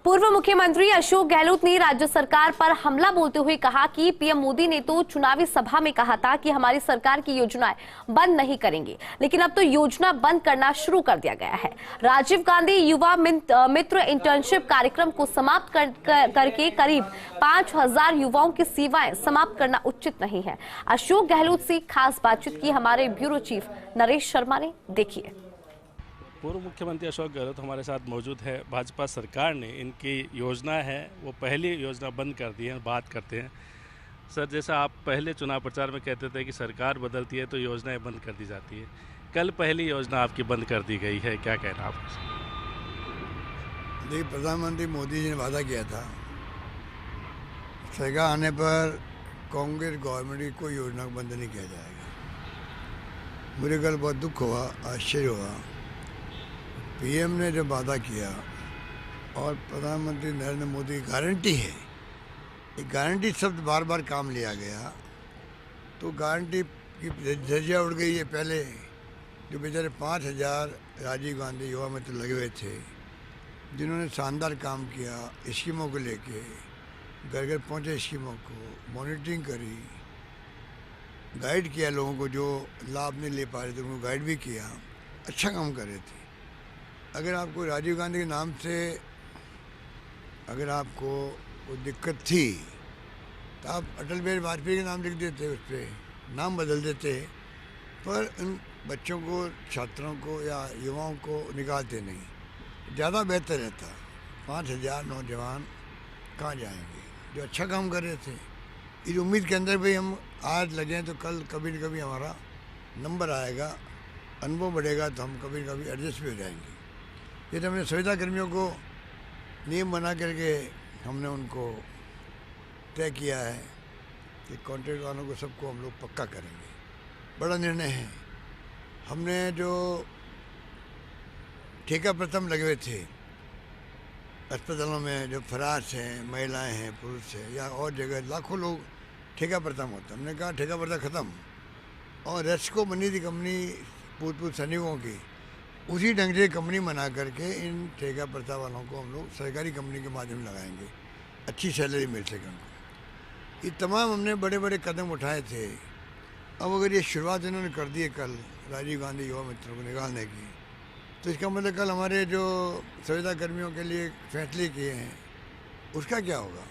पूर्व मुख्यमंत्री अशोक गहलोत ने राज्य सरकार पर हमला बोलते हुए कहा कि पीएम मोदी ने तो चुनावी सभा में कहा था कि हमारी सरकार की योजनाएं बंद नहीं करेंगे, लेकिन अब तो योजना बंद करना शुरू कर दिया गया है। राजीव गांधी युवा मित्र इंटर्नशिप कार्यक्रम को समाप्त करके करीब 5000 युवाओं की सेवाएं समाप्त करना उचित नहीं है। अशोक गहलोत से खास बातचीत की हमारे ब्यूरो चीफ नरेश शर्मा ने। देखिए। पूर्व मुख्यमंत्री अशोक गहलोत हमारे साथ मौजूद है। भाजपा सरकार ने इनकी योजना है वो पहली योजना बंद कर दी है। बात करते हैं सर, जैसा आप पहले चुनाव प्रचार में कहते थे कि सरकार बदलती है तो योजनाएं बंद कर दी जाती है, कल पहली योजना आपकी बंद कर दी गई है, क्या कहना आप? देखिए, प्रधानमंत्री मोदी जी ने वादा किया था सरकार आने पर कांग्रेस गवर्नमेंट की कोई योजना को बंद नहीं किया जाएगा। मुझे कल बहुत दुख हुआ, आश्चर्य हुआ। पीएम ने जो वादा किया और प्रधानमंत्री नरेंद्र मोदी की गारंटी है, एक गारंटी शब्द बार बार काम लिया गया तो गारंटी की धज्जियाँ उड़ गई है। पहले जो बेचारे 5000 राजीव गांधी युवा मित्र लगे हुए थे, जिन्होंने शानदार काम किया, स्कीमों को लेके घर घर पहुँचे, स्कीमों को मॉनिटरिंग करी, गाइड किया लोगों को जो लाभ नहीं ले पा रहे थे उनको गाइड भी किया, अच्छा काम कर रहे थे। अगर आपको राजीव गांधी के नाम से अगर आपको कोई दिक्कत थी तो आप अटल बिहारी वाजपेयी का नाम लिख देते, उस पर नाम बदल देते, पर उन बच्चों को, छात्रों को या युवाओं को निकालते नहीं। ज़्यादा बेहतर रहता। 5000 नौजवान कहाँ जाएंगे जो अच्छा काम कर रहे थे। इस उम्मीद के अंदर भी हम आज लगे तो कल कभी न कभी हमारा नंबर आएगा, अनुभव बढ़ेगा तो हम कभी न कभी एडजस्ट भी हो जाएंगे। जैसे हमने सुविधा कर्मियों को नियम बना करके हमने उनको तय किया है कि कॉन्ट्रैक्ट वालों को सबको हम लोग पक्का करेंगे। बड़ा निर्णय है। हमने जो ठेका प्रथम लगे हुए थे अस्पतालों में, जो फराज हैं, महिलाएं हैं, पुरुष हैं या और जगह लाखों लोग ठेका प्रथम होता, हमने कहा ठेका प्रथा ख़त्म। और रेस्को बनी थी कंपनी पूर्व सैनिकों की, उसी ढंग से कंपनी बना करके इन ठेका प्रथा वालों को हम लोग सरकारी कंपनी के माध्यम से लगाएंगे, अच्छी सैलरी मिल सके उनको। ये तमाम हमने बड़े बड़े कदम उठाए थे। अब अगर ये शुरुआत इन्होंने कर दी है कल राजीव गांधी युवा मित्रों को निकालने की, तो इसका मतलब कल हमारे जो संविदा कर्मियों के लिए फैसले किए हैं उसका क्या होगा?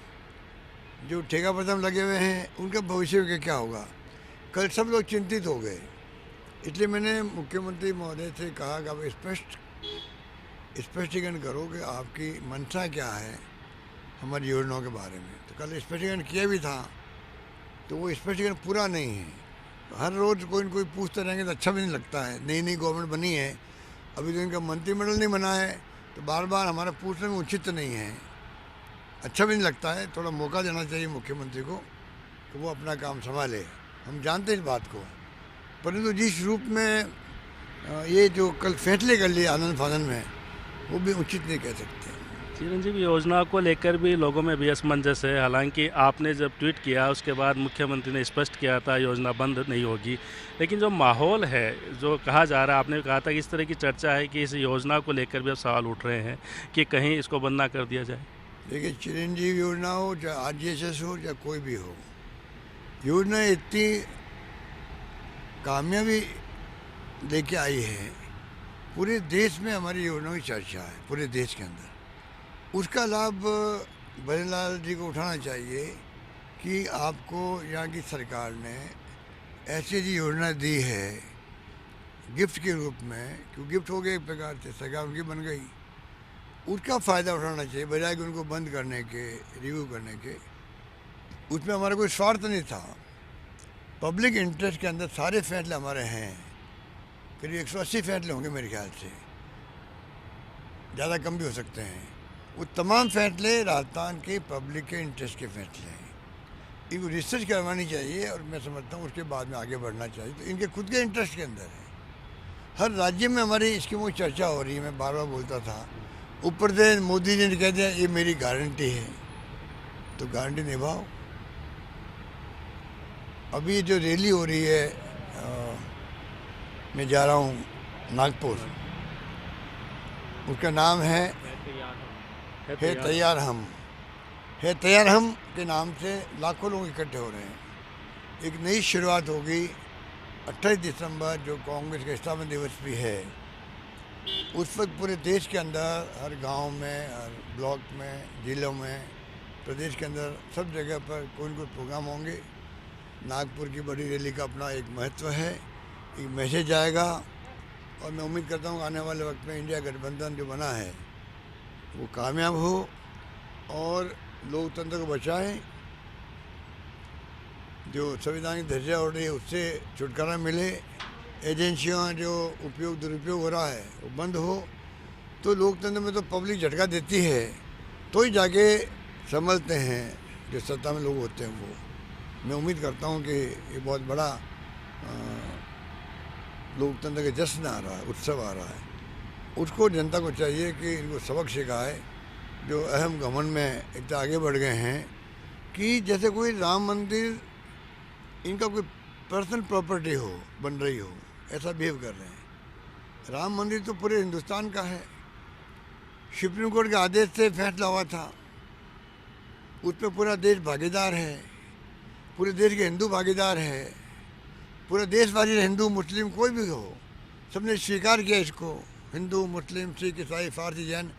जो ठेका प्रथम लगे हुए हैं उनका भविष्य का क्या होगा? कल सब लोग चिंतित हो गए। इसलिए मैंने मुख्यमंत्री महोदय से कहा कि आप स्पष्टीकरण करो कि आपकी मंशा क्या है हमारी योजनाओं के बारे में। तो कल स्पष्टीकरण किया भी था, तो वो स्पष्टीकरण पूरा नहीं है। हर रोज़ कोई न कोई पूछते रहेंगे तो अच्छा भी नहीं लगता है। नई नई गवर्नमेंट बनी है, अभी तो इनका मंत्रिमंडल नहीं बना है, तो बार बार हमारा पूछने में उचित नहीं है, अच्छा भी नहीं लगता है। थोड़ा मौका देना चाहिए मुख्यमंत्री को कि वो अपना काम संभाले। हम जानते हैं इस बात को, परंतु जिस रूप में ये जो कल फैसले कर लिए आनंद फानन में, वो भी उचित नहीं कह सकते। चिरंजीवी योजना को लेकर भी लोगों में भी असमंजस है। हालांकि आपने जब ट्वीट किया उसके बाद मुख्यमंत्री ने स्पष्ट किया था योजना बंद नहीं होगी, लेकिन जो माहौल है, जो कहा जा रहा है, आपने कहा था कि इस तरह की चर्चा है कि इस योजना को लेकर भी अब सवाल उठ रहे हैं कि कहीं इसको बंद ना कर दिया जाए। देखिए, चिरंजीवी योजना हो चाहे आरजीएसएस हो चाहे कोई भी हो, योजना इतनी कामयाबी लेके आई है, पूरे देश में हमारी योजनाओं की चर्चा है, पूरे देश के अंदर। उसका लाभ बल्लाल जी को उठाना चाहिए कि आपको यहाँ की सरकार ने ऐसी ऐसी योजना दी है गिफ्ट के रूप में, क्यों गिफ्ट हो गए एक प्रकार से, सरकार उनकी बन गई, उसका फ़ायदा उठाना चाहिए बजाय कि उनको बंद करने के, रिव्यू करने के। उसमें हमारा कोई स्वार्थ नहीं था। पब्लिक इंटरेस्ट के अंदर सारे फैसले हमारे हैं। करीब 180 फैसले होंगे मेरे ख्याल से, ज़्यादा कम भी हो सकते हैं। वो तमाम फैसले राजस्थान के पब्लिक के इंटरेस्ट के फैसले हैं। इनको रिसर्च करवानी चाहिए और मैं समझता हूँ उसके बाद में आगे बढ़ना चाहिए। तो इनके खुद के इंटरेस्ट के अंदर है। हर राज्य में हमारी स्कीमों की चर्चा हो रही है। मैं बार बार बोलता था, ऊपर से मोदी जी ने कह दिया ये मेरी गारंटी है, तो गारंटी निभाओ। अभी जो रैली हो रही है, मैं जा रहा हूँ नागपुर, उसका नाम है है तैयार हम, है तैयार हम के नाम से लाखों लोग इकट्ठे हो रहे हैं। एक नई शुरुआत होगी। 28 दिसंबर जो कांग्रेस का स्थापना दिवस भी है, उस वक्त पूरे देश के अंदर हर गांव में, हर ब्लॉक में, जिलों में, प्रदेश के अंदर सब जगह पर कोई न कोई प्रोग्राम होंगे। नागपुर की बड़ी रैली का अपना एक महत्व है, एक मैसेज आएगा और मैं उम्मीद करता हूँ आने वाले वक्त में इंडिया गठबंधन जो बना है वो कामयाब हो और लोकतंत्र को बचाएं। जो संवैधानिक धज्जियाँ उड़ रही है उससे छुटकारा मिले, एजेंसियों जो उपयोग दुरुपयोग हो रहा है वो बंद हो। तो लोकतंत्र में तो पब्लिक झटका देती है तो ही जाके संभलते हैं जो सत्ता में लोग होते हैं वो। मैं उम्मीद करता हूँ कि ये बहुत बड़ा लोकतंत्र का जश्न आ रहा है, उत्सव आ रहा है। उसको जनता को चाहिए कि इनको सबक सिखाए जो अहम घमंड में इतना आगे बढ़ गए हैं कि जैसे कोई राम मंदिर इनका कोई पर्सनल प्रॉपर्टी हो, बन रही हो, ऐसा बिहेव कर रहे हैं। राम मंदिर तो पूरे हिंदुस्तान का है, सुप्रीम कोर्ट के आदेश से फैसला हुआ था, उस पर पूरा देश भागीदार है, पूरे देश के हिंदू भागीदार है, पूरे देशवासी हिंदू मुस्लिम कोई भी हो सबने स्वीकार किया इसको। हिंदू मुस्लिम सिख ईसाई फारसी जैन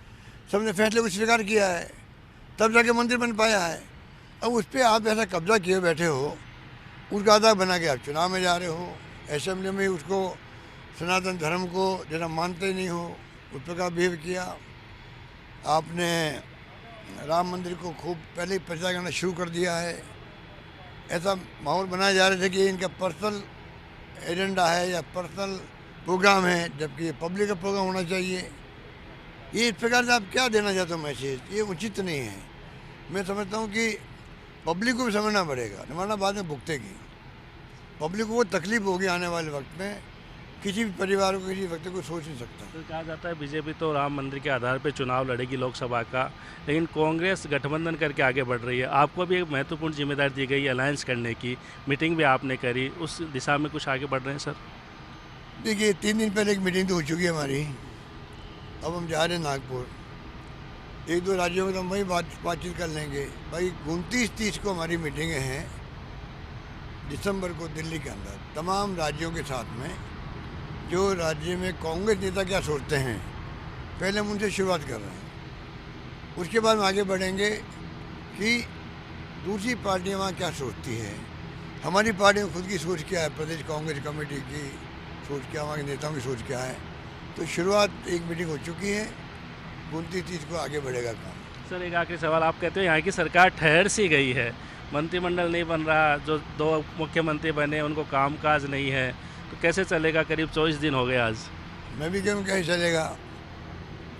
सबने फैसले को स्वीकार किया है, तब जाके मंदिर बन पाया है। अब उस पर आप ऐसा कब्जा किए बैठे हो, उसका आधार बना के आप चुनाव में जा रहे हो, असेंबली में उसको सनातन धर्म को जरा मानते ही नहीं हो, उस प्रकार बिहेव किया आपने। राम मंदिर को खूब पहले ही प्रचार करना शुरू कर दिया है। ऐसा माहौल बनाए जा रहे थे कि इनका पर्सनल एजेंडा है या पर्सनल प्रोग्राम है, जबकि ये पब्लिक का प्रोग्राम होना चाहिए। ये इस प्रकार से आप क्या देना चाहते हो मैसेज, ये उचित नहीं है। मैं समझता हूँ कि पब्लिक को भी समझना पड़ेगा, वरना बाद में भुगतेगी। पब्लिक को वो तकलीफ होगी आने वाले वक्त में, किसी भी परिवार को, किसी व्यक्ति को सोच नहीं सकता। तो कहा जाता है बीजेपी तो राम मंदिर के आधार पर चुनाव लड़ेगी लोकसभा का, लेकिन कांग्रेस गठबंधन करके आगे बढ़ रही है। आपको भी एक महत्वपूर्ण जिम्मेदारी दी गई अलायंस करने की, मीटिंग भी आपने करी, उस दिशा में कुछ आगे बढ़ रहे हैं सर? देखिए 3 दिन पहले एक मीटिंग तो हो चुकी है हमारी, अब हम जा रहे हैं नागपुर। 1-2 राज्यों में तो हम वही बातचीत कर लेंगे। भाई 29-30 को हमारी मीटिंगें हैं दिसंबर को दिल्ली के अंदर, तमाम राज्यों के साथ में। जो राज्य में कांग्रेस नेता क्या सोचते हैं पहले हम उनसे शुरुआत कर रहे हैं, उसके बाद हम आगे बढ़ेंगे कि दूसरी पार्टियां वहाँ क्या सोचती है, हमारी पार्टी में खुद की सोच क्या है, प्रदेश कांग्रेस कमेटी की सोच क्या, वहाँ के नेताओं की सोच क्या है। तो शुरुआत एक मीटिंग हो चुकी है, 29-30 को आगे बढ़ेगा काम। सर एक आखिरी सवाल, आप कहते हो यहाँ की सरकार ठहर सी गई है, मंत्रिमंडल नहीं बन रहा, जो 2 मुख्यमंत्री बने उनको कामकाज नहीं है, तो कैसे चलेगा? करीब 24 दिन हो गए आज। मैं भी कहूँ कैसे चलेगा,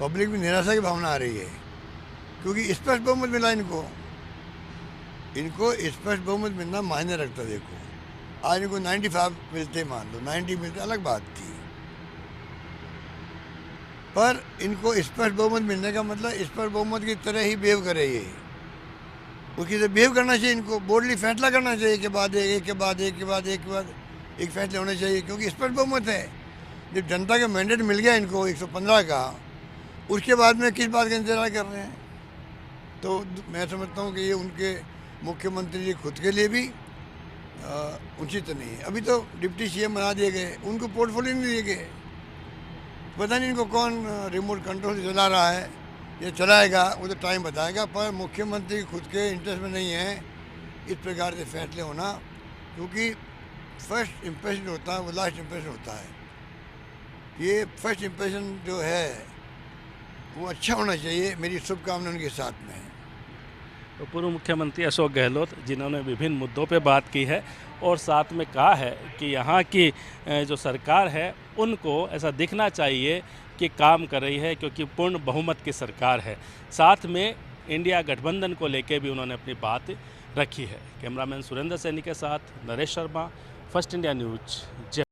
पब्लिक भी निराशा की भावना आ रही है, क्योंकि स्पष्ट बहुमत मिला इनको स्पष्ट बहुमत मिलना मायने रखता। देखो आज इनको 95 मिलते, मान लो 90 मिलते, अलग बात थी, पर इनको स्पष्ट बहुमत मिलने का मतलब स्पष्ट बहुमत की तरह ही बिहेव करे, ये उसकी तरह बिहेव करना चाहिए। इनको बोल्डली फैसला करना चाहिए, के बाद एक के बाद एक के बाद एक के बाद एक फैसले होने चाहिए, क्योंकि स्पष्ट बहुमत है। जब जनता का मैंडेट मिल गया इनको 115 का, उसके बाद में किस बात का इंतजार कर रहे हैं? तो मैं समझता हूँ कि ये उनके मुख्यमंत्री जी खुद के लिए भी उचित नहीं है। अभी तो डिप्टी सीएम बना दिए गए, उनको पोर्टफोलियो नहीं दिए गए, पता नहीं इनको कौन रिमोट कंट्रोल से चला रहा है, ये चलाएगा वो तो टाइम बताएगा, पर मुख्यमंत्री खुद के इंटरेस्ट में नहीं है इस प्रकार से फैसले होना, क्योंकि फर्स्ट इम्प्रेशन होता है वो लास्ट इम्प्रेशन होता है। ये फर्स्ट इम्प्रेशन जो है वो अच्छा होना चाहिए, मेरी शुभकामना उनके साथ में है। तो पूर्व मुख्यमंत्री अशोक गहलोत जिन्होंने विभिन्न मुद्दों पे बात की है और साथ में कहा है कि यहाँ की जो सरकार है उनको ऐसा दिखना चाहिए कि काम कर रही है, क्योंकि पूर्ण बहुमत की सरकार है। साथ में इंडिया गठबंधन को लेकर भी उन्होंने अपनी बात रखी है। कैमरामैन सुरेंद्र सैनी के साथ Naresh Sharma, first India news.